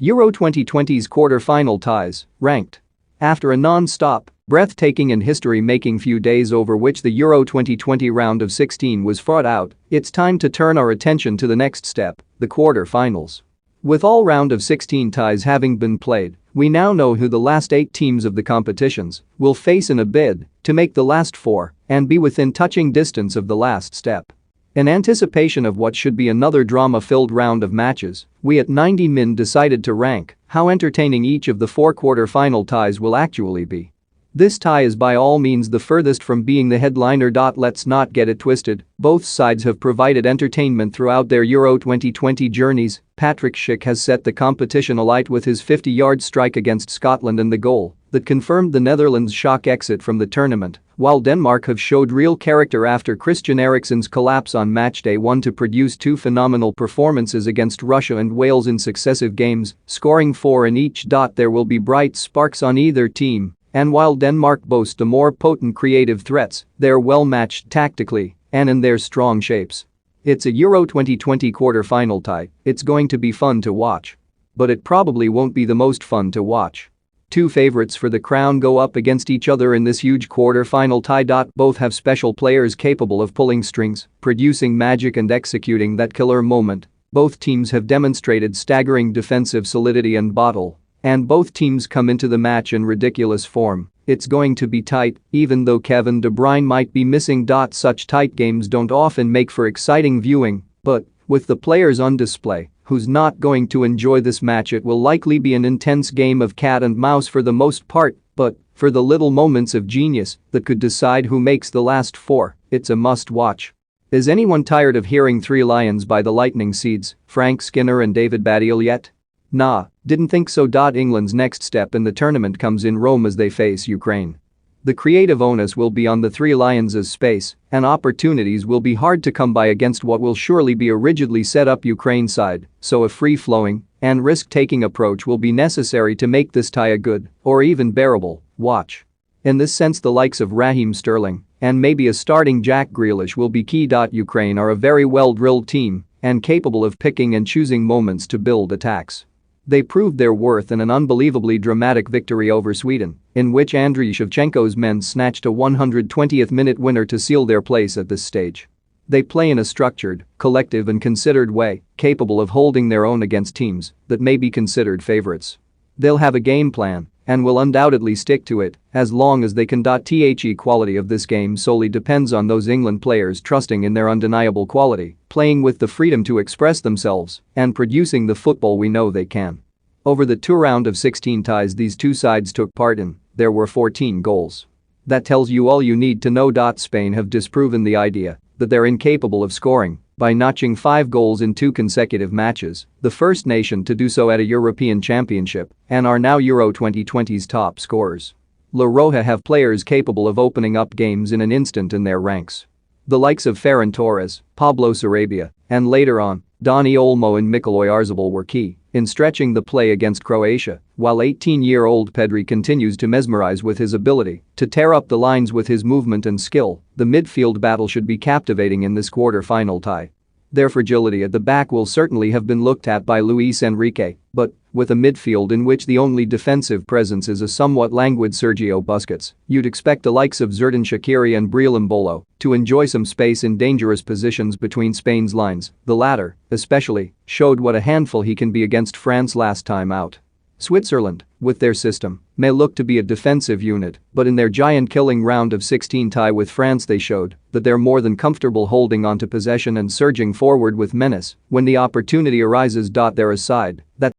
Euro 2020's quarter-final ties, ranked. After a non-stop, breathtaking and history-making few days over which the Euro 2020 round of 16 was fought out, it's time to turn our attention to the next step, the quarter-finals. With all round of 16 ties having been played, we now know who the last 8 teams of the competitions will face in a bid to make the last 4 and be within touching distance of the last step. In anticipation of what should be another drama-filled round of matches, we at 90 Min decided to rank how entertaining each of the 4 quarter-final ties will actually be. This tie is by all means the furthest from being the headliner. Let's not get it twisted, both sides have provided entertainment throughout their Euro 2020 journeys. Patrick Schick has set the competition alight with his 50-yard strike against Scotland and the goal that confirmed the Netherlands' shock exit from the tournament, while Denmark have showed real character after Christian Eriksen's collapse on matchday 1 to produce 2 phenomenal performances against Russia and Wales in successive games, scoring 4 in each. There will be bright sparks on either team. And while Denmark boasts the more potent creative threats, they're well matched tactically and in their strong shapes. It's a Euro 2020 quarter-final tie, it's going to be fun to watch. But it probably won't be the most fun to watch. 2 favorites for the crown go up against each other in this huge quarter-final tie. Both have special players capable of pulling strings, producing magic and executing that killer moment. Both teams have demonstrated staggering defensive solidity and bottle. And both teams come into the match in ridiculous form. It's going to be tight, even though Kevin De Bruyne might be missing. Such tight games don't often make for exciting viewing, but with the players on display, who's not going to enjoy this match? It will likely be an intense game of cat and mouse for the most part, but for the little moments of genius that could decide who makes the last 4, it's a must-watch. Is anyone tired of hearing 3 lions by the Lightning Seeds, Frank Skinner and David Baddiel yet? Nah, didn't think so. England's next step in the tournament comes in Rome as they face Ukraine. The creative onus will be on the 3 Lions' space, and opportunities will be hard to come by against what will surely be a rigidly set up Ukraine side, so a free-flowing and risk-taking approach will be necessary to make this tie a good, or even bearable, watch. In this sense, the likes of Raheem Sterling and maybe a starting Jack Grealish will be key. Ukraine are a very well-drilled team and capable of picking and choosing moments to build attacks. They proved their worth in an unbelievably dramatic victory over Sweden, in which Andriy Shevchenko's men snatched a 120th-minute winner to seal their place at this stage. They play in a structured, collective and considered way, capable of holding their own against teams that may be considered favorites. They'll have a game plan and will undoubtedly stick to it as long as they can. The quality of this game solely depends on those England players trusting in their undeniable quality, playing with the freedom to express themselves, and producing the football we know they can. Over the 2 round of 16 ties these 2 sides took part in, there were 14 goals. That tells you all you need to know. Spain have disproven the idea that they're incapable of scoring by notching 5 goals in 2 consecutive matches, the first nation to do so at a European Championship, and are now Euro 2020's top scorers. La Roja have players capable of opening up games in an instant in their ranks. The likes of Ferran Torres, Pablo Sarabia, and later on, Dani Olmo and Mikel Oyarzabal were key in stretching the play against Croatia, while 18-year-old Pedri continues to mesmerize with his ability to tear up the lines with his movement and skill. The midfield battle should be captivating in this quarter-final tie. Their fragility at the back will certainly have been looked at by Luis Enrique, but with a midfield in which the only defensive presence is a somewhat languid Sergio Busquets, you'd expect the likes of Xherdan Shaqiri and Breel Embolo to enjoy some space in dangerous positions between Spain's lines. The latter, especially, showed what a handful he can be against France last time out. Switzerland, with their system, may look to be a defensive unit, but in their giant-killing round of 16 tie with France they showed that they're more than comfortable holding onto possession and surging forward with menace when the opportunity arises. They're a side that